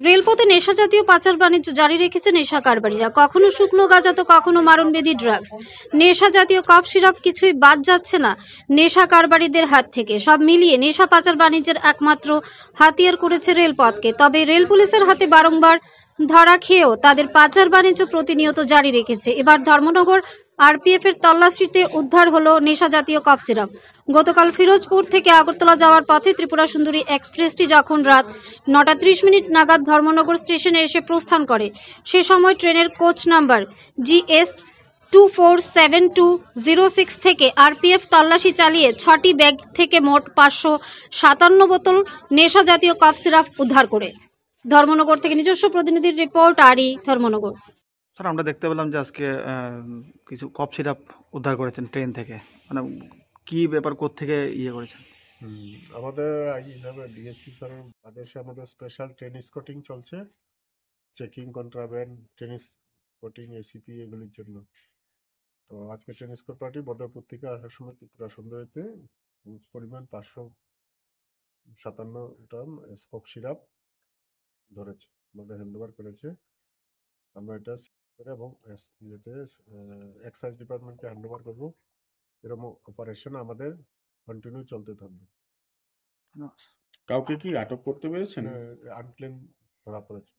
রেলপথে নেশাজাতীয় পাচার বাণিজ্য জারি রেখেছে নেশা কারবারিরা। কখনো শুকনো গাঁজা তো কখনো মারণবেদী ড্রাগস। নেশা জাতীয় কফ সিরাপ কিছুই বাদ যাচ্ছে না নেশা কারবারিদের হাত থেকে। সব মিলিয়ে নেশা পাচার বাণিজ্যের একমাত্র হাতিয়ার করেছে রেলপথকে। তবে রেল পুলিশের হাতে বারংবার ধরা খেয়েও তাদের পাচার বাণিজ্য প্রতিনিয়ত জারি রেখেছে। এবার ধর্মনগর আরপিএফ এর তল্লাশিতে উদ্ধার হলো নেশা জাতীয় কফ সিরাপ। গতকাল ফিরোজপুর থেকে আগরতলা যাওয়ার পথে ত্রিপুরা সুন্দরী এক্সপ্রেসটি যখন রাত 9:30 নাগাদ ধর্মনগর স্টেশনে এসে প্রস্থান করে, সে সময় ট্রেনের কোচ নাম্বার GS 247206 থেকে আরপিএফ তল্লাশি চালিয়ে 6টি ব্যাগ থেকে মোট 557 বোতল নেশা জাতীয় কফ সিরাপ উদ্ধার করে। ধর্মনগর থেকে নিজস্ব প্রতিনিধির রিপোর্ট, ধর্মনগর। স্যার, আমরা দেখতে পেলাম যে আজকে কিছু কফ সিরাপ উদ্ধার করেছেন ট্রেন থেকে, মানে কি ব্যাপার, কোত্থেকে করেছেন? আমাদের আইজি হিসাবে ডিএসসি স্যারের আদেশে আমাদের স্পেশাল ট্রেন স্কটিং চলছে, চেকিং, কন্ট্রাব্যান্ড, ট্রেন স্কটিং, এসিপি এগুলির জন্য। তো আজকে ট্রেন স্কট পার্টি বদরপুর থেকে আসার সময় ত্রিপুরা সুন্দরীতে পরিমাণ 557 টন কফ সিরাপ ধরেছে, আমাদের হ্যান্ডওভার করেছে। আমরা এটা করে এবং এক্সাইজ ডিপার্টমেন্টকে হ্যান্ডওভার করবো। এরকম অপারেশন আমাদের কন্টিনিউ চলতে থাকবে। কাউকে কি আটক করতে পেরেছেন? আনক্লেম ধরা পড়েছে।